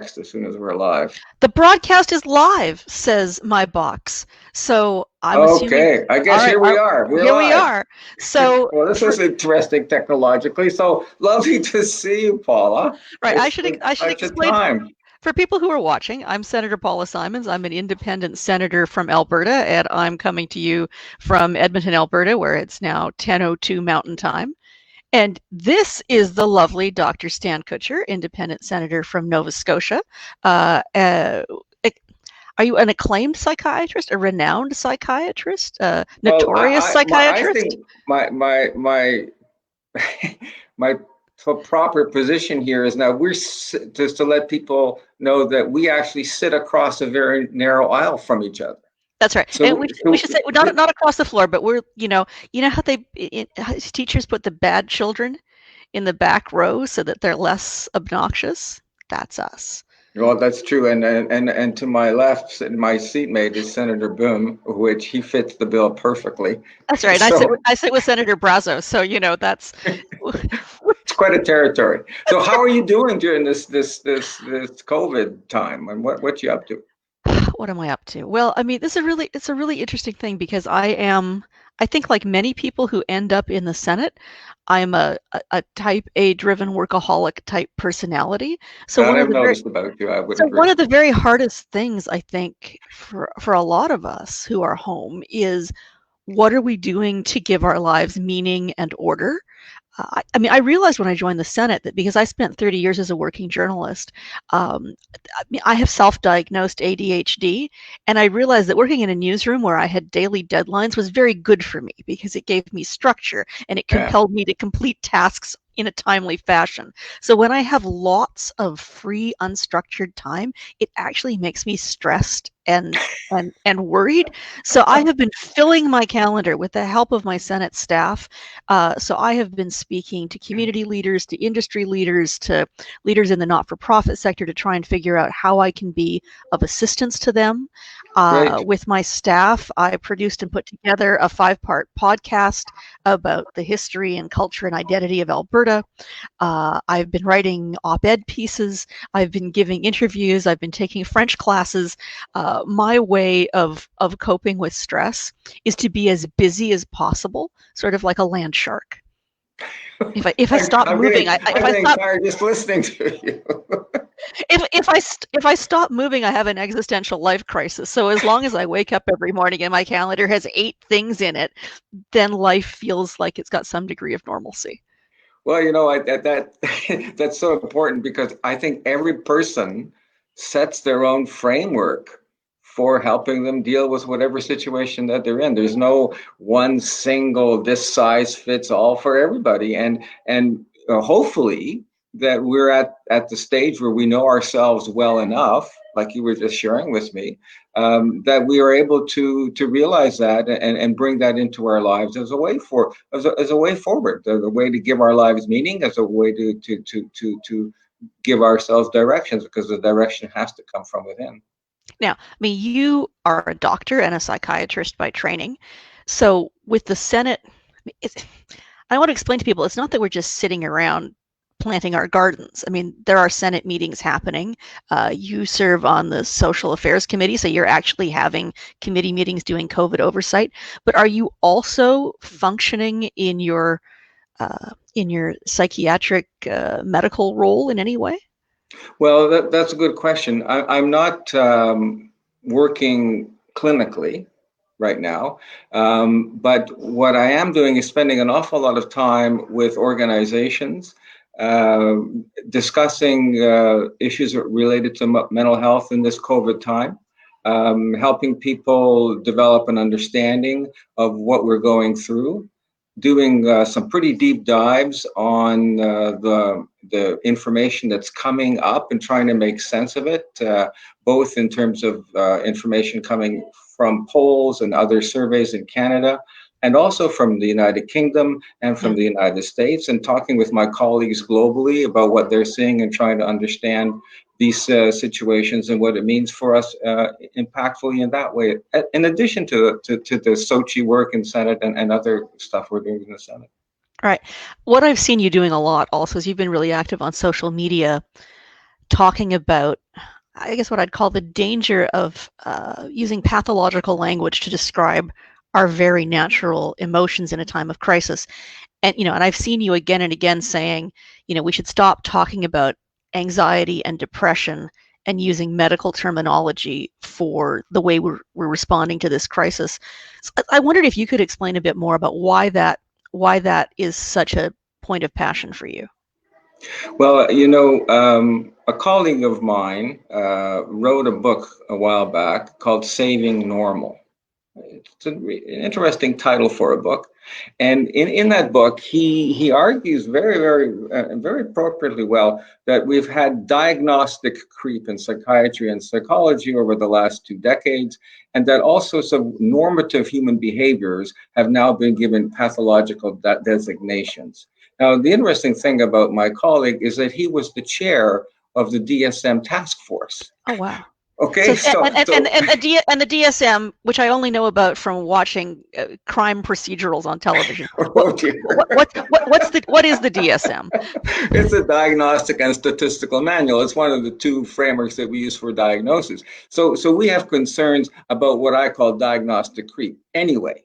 as soon as we're live. The broadcast is live, says my box. So I'm assuming, Okay, I all guess right, here we are. We're here we live. are. So Well, this for is interesting technologically. So lovely to see you, Paula. right, It's been I should such a explain time. for people who are watching. I'm Senator Paula Simons. I'm an independent senator from Alberta, and I'm coming to you from Edmonton, Alberta, where it's now 10:02 Mountain Time. And this is the lovely Dr. Stan Kutcher, independent senator from Nova Scotia. Uh, uh, are you an acclaimed psychiatrist, a renowned psychiatrist, a Well, notorious I psychiatrist? think my my proper position here is now just to let people know that we actually sit across a very narrow aisle from each other. That's right. And So, we so should say not across the floor, but we're how how teachers put the bad children in the back row so that they're less obnoxious. That's us. well, that's true. And to my left, my seatmate is Senator Boom, which he fits the bill perfectly. That's right. So I sit with Senator Brazo, so that's it's quite a territory. So how are you doing during this COVID time, and what you up to? what am I up to? Well, I mean, this is it's a really interesting thing because I think like many people who end up in the Senate, I'm a type A driven workaholic type personality. So That I've noticed about you. I would one agree. of the very hardest things I think for a lot of us who are home is what are we doing to give our lives meaning and order? I mean, I realized when I joined the Senate that because I spent 30 years as a working journalist, um, I mean, I have self-diagnosed ADHD, and I realized that working in a newsroom where I had daily deadlines was very good for me because it gave me structure and it Yeah. compelled me to complete tasks in a timely fashion. So when I have lots of free, unstructured time, it actually makes me stressed and worried. So I have been filling my calendar with the help of my Senate staff. So I have been speaking to community leaders, to industry leaders, to leaders in the not-for-profit sector to try and figure out how I can be of assistance to them. Great. With my staff, I produced and put together a 5-part podcast about the history and culture and identity of Alberta. I've been writing op-ed pieces. I've been giving interviews. I've been taking French classes. My way of coping with stress is to be as busy as possible, sort of like a land shark. If I stop moving, I'm getting tired just listening to you. if I stop moving, I have an existential life crisis. So as long as I wake up every morning and my calendar has 8 things in it, then life feels like it's got some degree of normalcy. Well, that's so important because I think every person sets their own framework for helping them deal with whatever situation that they're in. There's no one single this size fits all for everybody, and hopefully that we're at the stage where we know ourselves well enough, like you were just sharing with me, that we are able to realize that and bring that into our lives as a way as a way forward, the way to give our lives meaning, as a way to give ourselves directions, because the direction has to come from within. Now, I mean, you are a doctor and a psychiatrist by training. So with the Senate, I want to explain to people it's not that we're just sitting around planting our gardens. I mean, there are Senate meetings happening. You serve on the Social Affairs Committee, so you're actually having committee meetings doing COVID oversight. But are you also functioning in your psychiatric medical role in any way? Well, that's a good question. I'm not working clinically right now, but what I am doing is spending an awful lot of time with organizations, uh, discussing issues related to mental health in this COVID time, helping people develop an understanding of what we're going through, doing some pretty deep dives on the information that's coming up and trying to make sense of it, both in terms of information coming from polls and other surveys in Canada, and also from the United Kingdom and from Yeah. the United States, and talking with my colleagues globally about what they're seeing and trying to understand these situations and what it means for us impactfully in that way, in addition to the Sochi work in Senate and other stuff we're doing in the Senate. Right. What I've seen you doing a lot also is you've been really active on social media talking about, I guess, what I'd call the danger of using pathological language to describe our very natural emotions in a time of crisis. And and I've seen you again and again saying, we should stop talking about anxiety and depression and using medical terminology for the way we're responding to this crisis. So I wondered if you could explain a bit more about why that is such a point of passion for you. Well, a colleague of mine wrote a book a while back called Saving Normal. It's an interesting title for a book. And in that book, he argues very appropriately well that we've had diagnostic creep in psychiatry and psychology over the last 2 decades, and that all sorts of normative human behaviors have now been given pathological designations. Now, the interesting thing about my colleague is that he was the chair of the DSM task force. Oh, wow. Okay, and the DSM, which I only know about from watching crime procedurals on television. What is the DSM? It's a diagnostic and statistical manual. It's one of the two frameworks that we use for diagnosis. So we have concerns about what I call diagnostic creep anyway.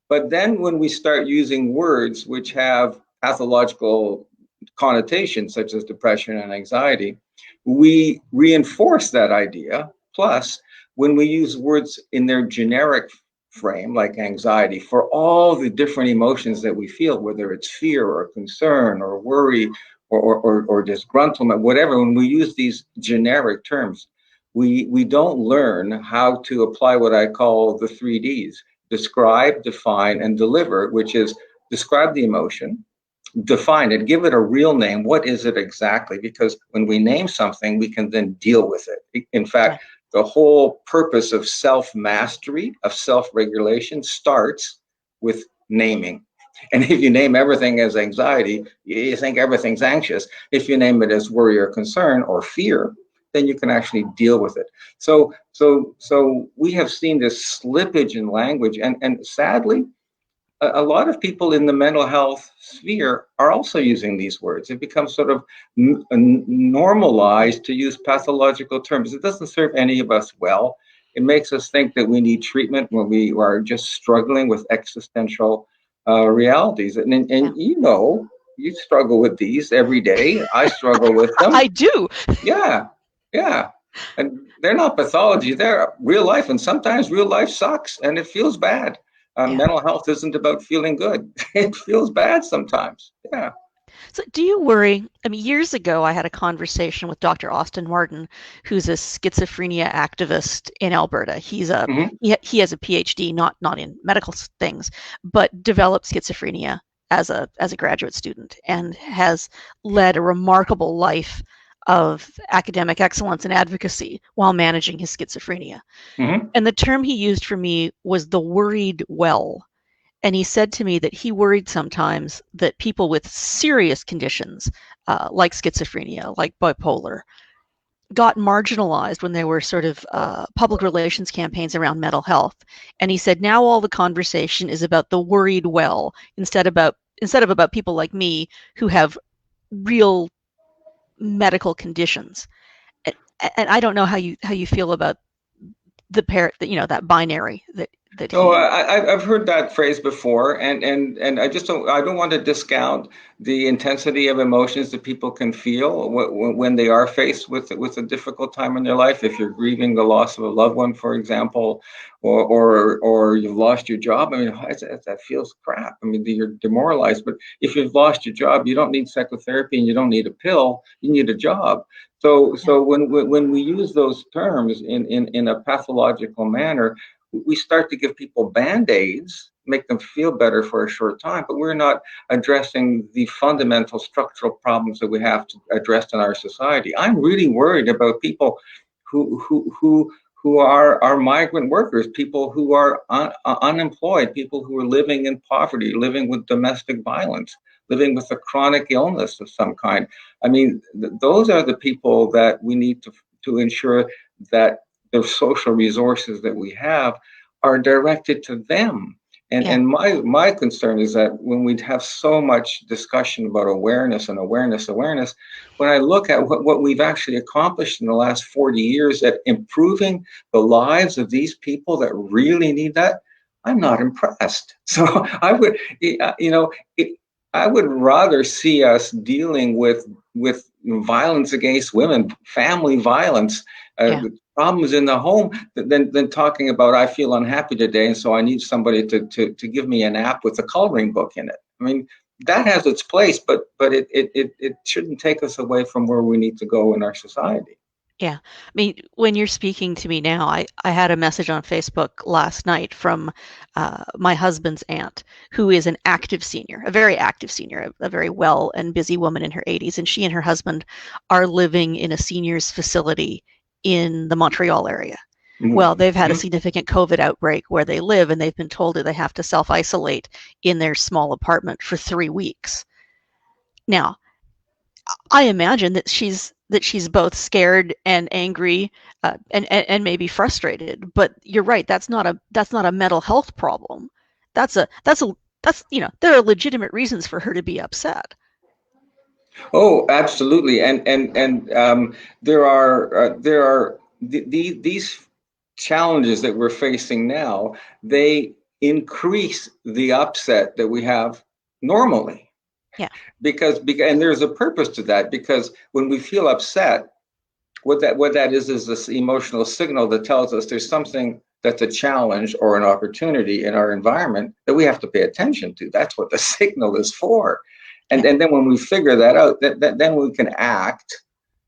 But then when we start using words which have pathological connotations, such as depression and anxiety, we reinforce that idea. Plus, when we use words in their generic frame, like anxiety, for all the different emotions that we feel, whether it's fear or concern or worry or disgruntlement, whatever, when we use these generic terms, we don't learn how to apply what I call the 3Ds: describe, define, and deliver, which is describe the emotion, define it, give it a real name. What is it exactly? Because when we name something, we can then deal with it. In fact, the whole purpose of self-mastery, of self-regulation, starts with naming. And if you name everything as anxiety, you think everything's anxious. If you name it as worry or concern or fear, then you can actually deal with it. So we have seen this slippage in language, and sadly, a lot of people in the mental health sphere are also using these words. It becomes sort of normalized to use pathological terms. It doesn't serve any of us well. It makes us think that we need treatment when we are just struggling with existential realities. And you struggle with these every day. I struggle with them. I do. Yeah. And they're not pathology, they're real life. And sometimes real life sucks and it feels bad. Mental health isn't about feeling good. It feels bad sometimes. Yeah. So do you worry? I mean, years ago, I had a conversation with Dr. Austin Martin, who's a schizophrenia activist in Alberta. He has a PhD, not in medical things, but developed schizophrenia as a graduate student and has led a remarkable life of academic excellence and advocacy while managing his schizophrenia. Mm-hmm. And the term he used for me was the worried well. And he said to me that he worried sometimes that people with serious conditions, like schizophrenia, like bipolar, got marginalized when there were sort of public relations campaigns around mental health. And he said now all the conversation is about the worried well instead of about people like me who have real medical conditions. And I don't know how you feel about that binary that Oh, I've heard that phrase before, and I don't want to discount the intensity of emotions that people can feel when they are faced with a difficult time in their life. If you're grieving the loss of a loved one, for example, or you've lost your job, I mean, that feels crap. I mean, you're demoralized. But if you've lost your job, you don't need psychotherapy and you don't need a pill. You need a job. So when we use those terms in a pathological manner, we start to give people Band-Aids, make them feel better for a short time, but we're not addressing the fundamental structural problems that we have to address in our society. I'm really worried about people who are migrant workers, people who are unemployed, people who are living in poverty, living with domestic violence, living with a chronic illness of some kind. I mean, those are the people that we need to ensure that the social resources that we have are directed to them. Yeah. And my concern is that when we have so much discussion about awareness and awareness, when I look at what we've actually accomplished in the last 40 years at improving the lives of these people that really need that, I'm not impressed. So I would, I would rather see us dealing with violence against women, family violence, Yeah. problems in the home, than talking about I feel unhappy today, and so I need somebody to give me an app with a coloring book in it. I mean, that has its place, but it shouldn't take us away from where we need to go in our society. Yeah. I mean, when you're speaking to me now, I had a message on Facebook last night from my husband's aunt, who is an active senior, a very active senior, a very well and busy woman in her 80s. And she and her husband are living in a seniors facility in the Montreal area. Well, they've had a Mm-hmm. significant COVID outbreak where they live, and they've been told that they have to self-isolate in their small apartment for 3 weeks. Now, I imagine that she's both scared and angry, and maybe frustrated. But you're right. That's not a mental health problem. That's a that's a that's there are legitimate reasons for her to be upset. Oh, absolutely. And there are these challenges that we're facing now. They increase the upset that we have normally, Yeah, because and there's a purpose to that, because when we feel upset, what that is this emotional signal that tells us there's something that's a challenge or an opportunity in our environment that we have to pay attention to. That's what the signal is for. And, yeah, and then when we figure that out, then we can act.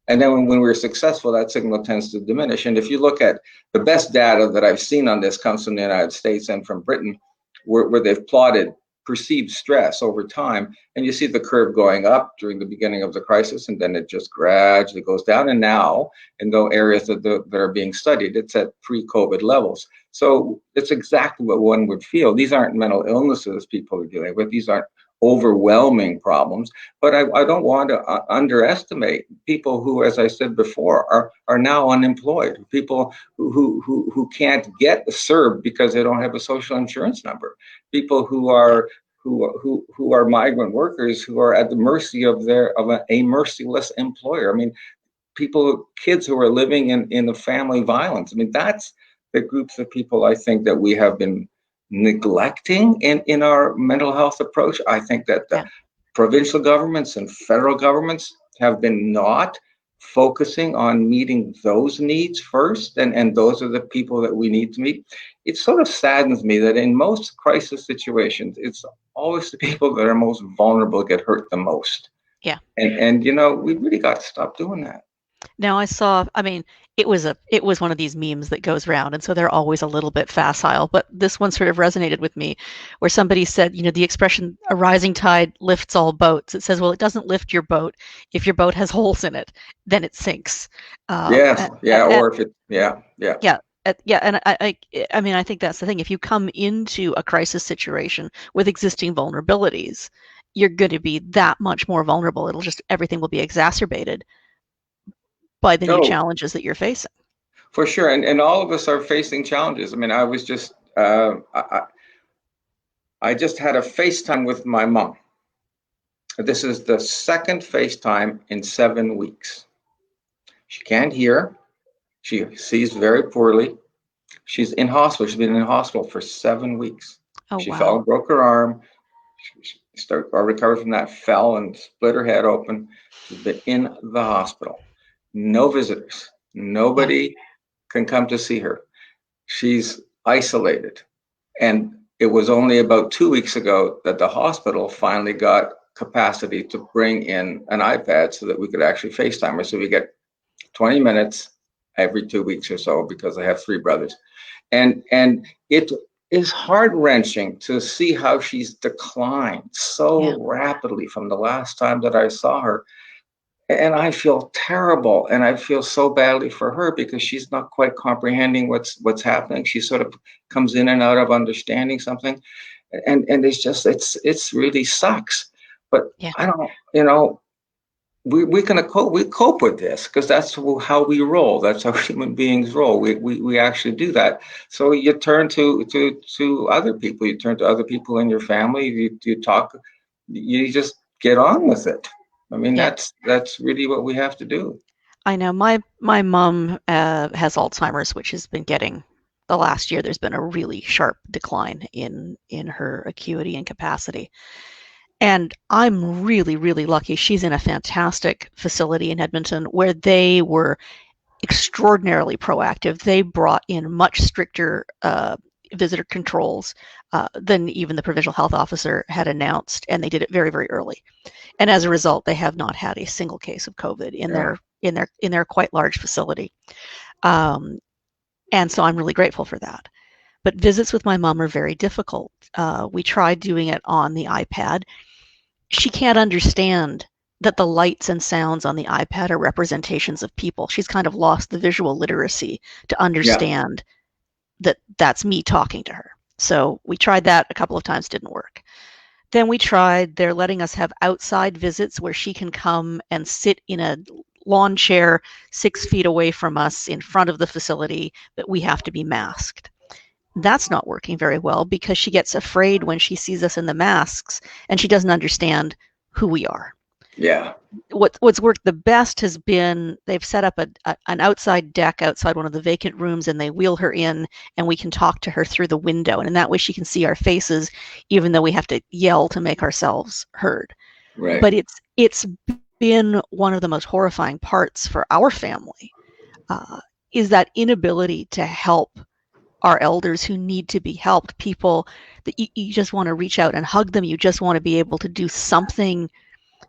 And then when we're successful, that signal tends to diminish. And if you look at the best data that I've seen on this comes from the United States and from Britain, where they've plotted perceived stress over time. And you see the curve going up during the beginning of the crisis, and then it just gradually goes down. And now, in the areas that are being studied, it's at pre-COVID levels. So it's exactly what one would feel. These aren't mental illnesses people are dealing with. These aren't overwhelming problems. But I don't want to underestimate people who, as I said before, are now unemployed. People who can't get served because they don't have a social insurance number. People yeah, who are migrant workers who are at the mercy of a merciless employer. I mean, kids who are living in the family violence. I mean, that's the groups of people I think that we have been neglecting in our mental health approach. I think that the yeah, provincial governments and federal governments have been not focusing on meeting those needs first, and those are the people that we need to meet. It sort of saddens me that in most crisis situations, it's always the people that are most vulnerable get hurt the most. yeah. And we really got to stop doing that. Now I mean, it was one of these memes that goes around, and so they're always a little bit facile, but this one sort of resonated with me, where somebody said, the expression "a rising tide lifts all boats." It says, well, it doesn't lift your boat if your boat has holes in it, then it sinks. Yes, yeah, And, or if it, yeah, yeah. yeah. Yeah, and I mean, I think that's the thing. If you come into a crisis situation with existing vulnerabilities, you're going to be that much more vulnerable. Everything will be exacerbated by the new Oh, challenges that you're facing. for sure. And all of us are facing challenges. I mean, I just had a FaceTime with my mom. This is the second FaceTime in 7 weeks. She can't hear. She sees very poorly. She's in hospital. She's been in hospital for 7 weeks. Oh, She fell wow. and broke her arm. She recovered from that, fell and split her head open. She's been in the hospital. No visitors. Yeah. Nobody can come to see her. She's isolated. And it was only about 2 weeks ago that the hospital finally got capacity to bring in an iPad so that we could actually FaceTime her. So we get 20 minutes every 2 weeks or so, because I have three brothers. And it is heart-wrenching to see how she's declined Yeah. so rapidly from the last time that I saw her. And I feel terrible, and I feel so badly for her, because she's not quite comprehending what's happening. She sort of comes in and out of understanding something, and it's really sucks. But Yeah. I don't, we can cope with this because that's how we roll. That's how human beings roll. We actually do that. So you turn to other people. You turn to other people in your family. You talk. You just get on with it. I mean, Yeah, that's really what we have to do. I know my mom has Alzheimer's, which has been getting the last year. There's been a really sharp decline in her acuity and capacity. And I'm really, really lucky. She's in a fantastic facility in Edmonton where they were extraordinarily proactive. They brought in much stricter visitor controls than even the provincial health officer had announced, and they did it very, very early. And as a result, they have not had a single case of COVID in Yeah. their quite large facility. Um, and so I'm really grateful for that. But visits with my mom are very difficult. We tried doing it on the iPad. She can't understand that the lights and sounds on the iPad are representations of people. She's kind of lost the visual literacy to Yeah. understand that that's me talking to her. So we tried that a couple of times, didn't work. Then we tried, they're letting us have outside visits where she can come and sit in a lawn chair 6 feet away from us in front of the facility, but we have to be masked. That's not working very well because she gets afraid when she sees us in the masks and she doesn't understand who we are. Yeah. What's worked the best has been they've set up an outside deck outside one of the vacant rooms, and they wheel her in and we can talk to her through the window, and in that way she can see our faces even though we have to yell to make ourselves heard. Right. But it's been one of the most horrifying parts for our family, is that inability to help our elders who need to be helped, people that you just want to reach out and hug them. You just want to be able to do something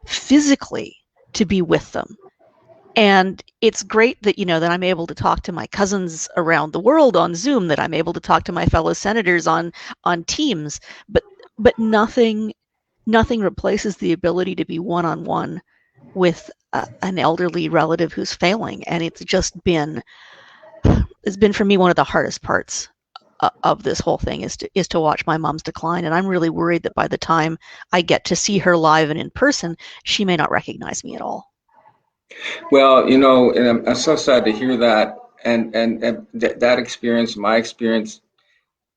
physically to be with them. And it's great that, that I'm able to talk to my cousins around the world on Zoom, that I'm able to talk to my fellow senators on Teams, but nothing replaces the ability to be one-on-one with an elderly relative who's failing. And it's been for me one of the hardest parts of this whole thing is to watch my mom's decline. And I'm really worried that by the time I get to see her live and in person, she may not recognize me at all. Well, and I'm so sad to hear that. And that experience, my experience,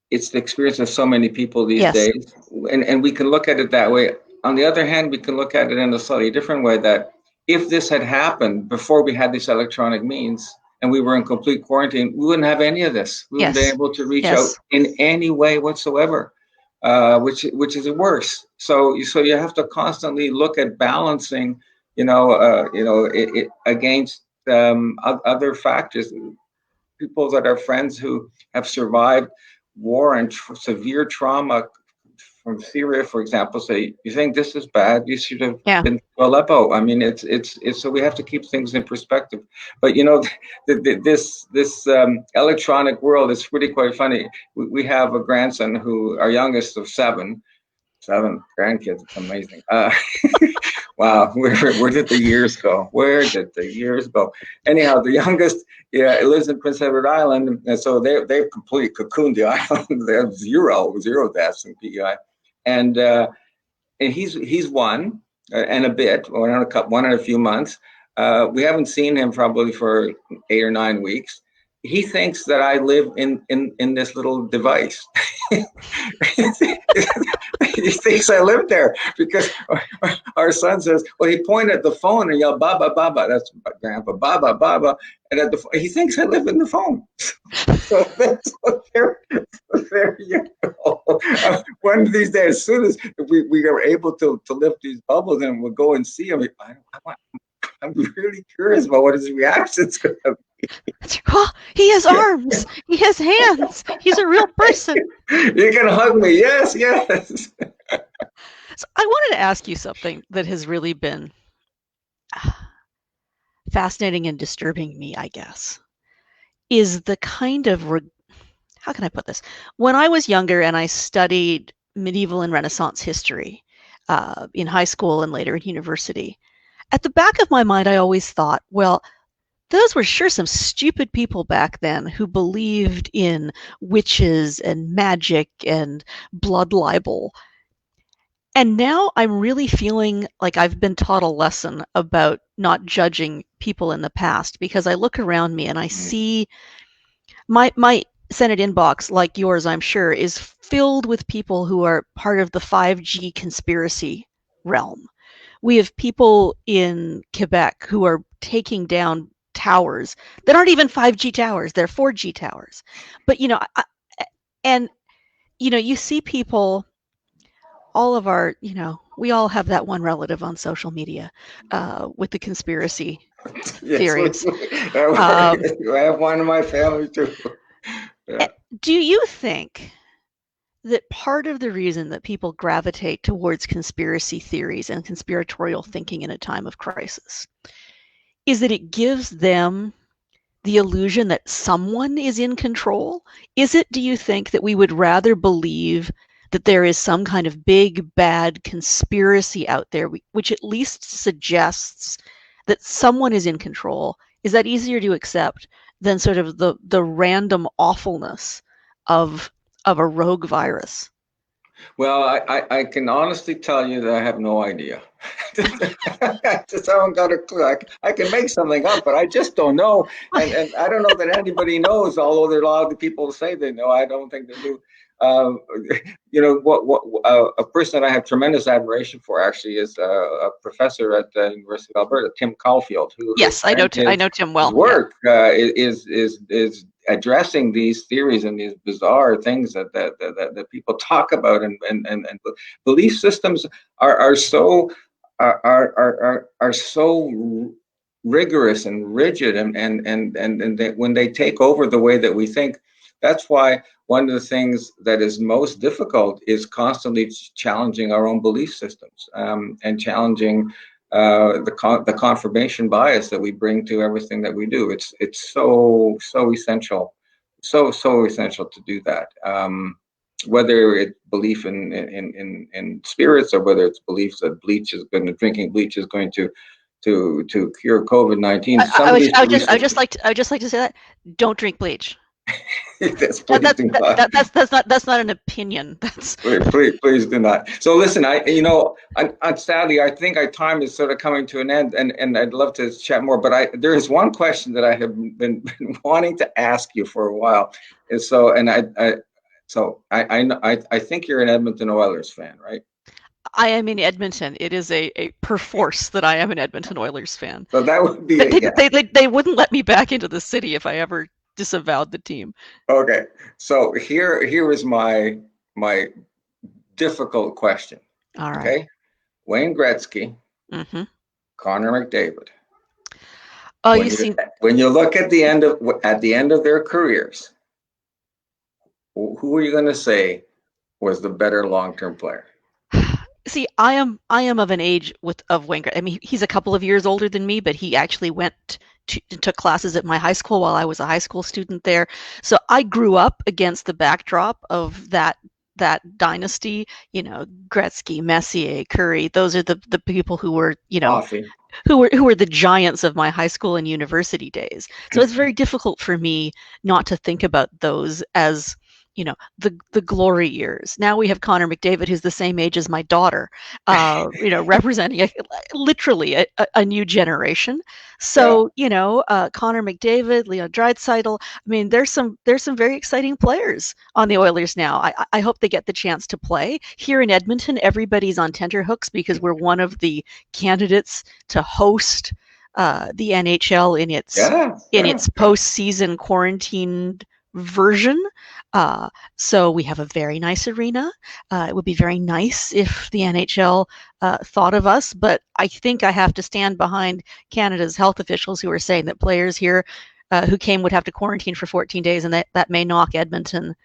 it's the experience of so many people these Yes. days. And we can look at it that way. On the other hand, we can look at it in a slightly different way, that if this had happened before we had this electronic means and we were in complete quarantine, we wouldn't have any of this. We wouldn't be Yes. able to reach out Yes. in any way whatsoever, which is worse. So you have to constantly look at balancing, it against other factors. People that are friends who have survived war and severe trauma from Syria, for example, say, "You think this is bad? You should have Yeah. been to Aleppo." I mean, it's so we have to keep things in perspective. But this electronic world is really quite funny. We have a grandson our youngest of seven grandkids. It's amazing. Wow, where did the years go? Where did the years go? Anyhow, the youngest, yeah, lives in Prince Edward Island, and so they've completely cocooned the island. They have zero deaths in PEI, and he's one and a bit, one and a few months. We haven't seen him probably for 8 or 9 weeks. He thinks that I live in this little device. He thinks I live there because our son says, well, he pointed at the phone and yelled, "Baba, Baba." That's my grandpa, "Baba, Baba." And he thinks I live in the phone. So there you go. One of these days, as soon as we are able to lift these bubbles and we'll go and see him, I'm really curious about what his reaction's going to be. Oh, he has arms. He has hands. He's a real person. You can hug me. Yes, yes. So I wanted to ask you something that has really been fascinating and disturbing me, I guess, is the kind of, how can I put this? When I was younger and I studied medieval and Renaissance history in high school and later in university, at the back of my mind, I always thought, well, those were sure some stupid people back then who believed in witches and magic and blood libel. And now I'm really feeling like I've been taught a lesson about not judging people in the past, because I look around me and I see my Senate inbox, like yours, I'm sure, is filled with people who are part of the 5G conspiracy realm. We have people in Quebec who are taking down towers that aren't even 5G towers, they're 4G towers. But, and, you see people, all of our, we all have that one relative on social media with the conspiracy Yes, theories. I have one in my family too. Yeah. Do you think that part of the reason that people gravitate towards conspiracy theories and conspiratorial thinking in a time of crisis is that it gives them the illusion that someone is in control? Is it, do you think, that we would rather believe that there is some kind of big, bad conspiracy out there, which at least suggests that someone is in control? Is that easier to accept than sort of the random awfulness of a rogue virus? Well, I can honestly tell you that I have no idea. I just haven't got a clue. I can make something up, but I just don't know. And I don't know that anybody knows, although there are a lot of people say they know. I don't think they do. Uh, a person that I have tremendous admiration for actually is a professor at the University of Alberta, Tim Caulfield, who Yes, I know Tim well. His work is addressing these theories and these bizarre things that people talk about, and belief systems are so are so rigorous and rigid, and they, when they take over the way that we think, that's why one of the things that is most difficult is constantly challenging our own belief systems, and challenging the confirmation bias that we bring to everything that we do. It's so essential, so essential to do that. Whether it's belief in spirits, or whether it's beliefs that drinking bleach is going to cure COVID-19. I would just like to say that don't drink bleach. That's that's not an opinion. That's please do not. So listen, sadly, I think our time is sort of coming to an end, and I'd love to chat more, but there is one question that I have been wanting to ask you for a while, and I think you're an Edmonton Oilers fan, right? I am in Edmonton. It is a perforce that I am an Edmonton Oilers fan. So that would be they wouldn't let me back into the city if I ever disavowed the team. Okay, so here is my difficult question. All right. Okay, Wayne Gretzky, Connor McDavid. Oh, when you look at the end of their careers, who are you going to say was the better long-term player? See, I am of an age of Wayne Gretzky. I mean, he's a couple of years older than me, but he actually took classes at my high school while I was a high school student there. So I grew up against the backdrop of that dynasty. Gretzky, Messier, Curry. Those are the people who were who were the giants of my high school and university days. So it's very difficult for me not to think about those as the glory years. Now we have Connor McDavid, who's the same age as my daughter, representing literally a new generation. So Connor McDavid, Leon Draisaitl. I mean, there's some very exciting players on the Oilers now. I hope they get the chance to play. Here in Edmonton, everybody's on tenterhooks because we're one of the candidates to host the NHL in its postseason quarantined version. So we have a very nice arena. It would be very nice if the NHL thought of us, but I think I have to stand behind Canada's health officials who are saying that players here who came would have to quarantine for 14 days, and that may knock Edmonton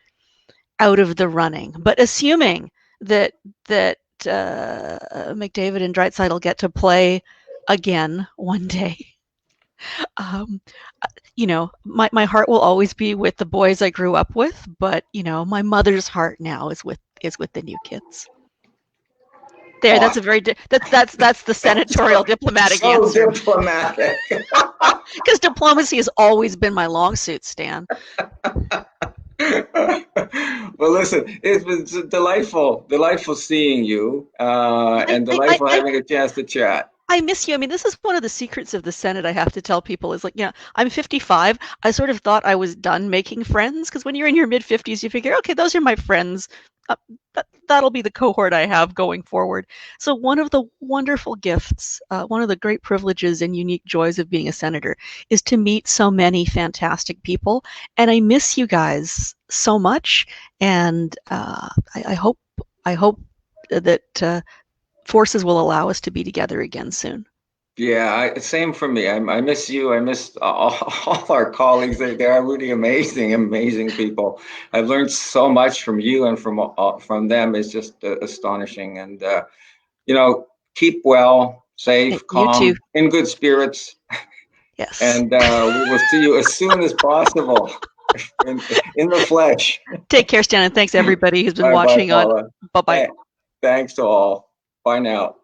out of the running. But assuming that McDavid and Draisaitl get to play again one day, my heart will always be with the boys I grew up with, but my mother's heart now is with the new kids. There, that's a very that's the senatorial diplomatic answer. Diplomatic. Because diplomacy has always been my long suit, Stan. Well, listen, it's been delightful seeing you, I, and I, I, delightful I having a chance to chat. I miss you. I mean, this is one of the secrets of the Senate I have to tell people is like, I'm 55. I sort of thought I was done making friends because when you're in your mid 50s, you figure, okay, those are my friends. Uh, that'll be the cohort I have going forward. So, one of the wonderful gifts, one of the great privileges and unique joys of being a senator is to meet so many fantastic people. And I miss you guys so much. And I hope that forces will allow us to be together again soon. Yeah, same for me. I miss you. I miss all our colleagues. They are really amazing people. I've learned so much from you and from them. It's just astonishing. And keep well, safe, You too. calm, in good spirits, Yes. and we will see you as soon as possible in the flesh. Take care, Stan, and thanks everybody who's been Bye bye, watching on. Paula. Bye bye. Thanks to all. Bye now.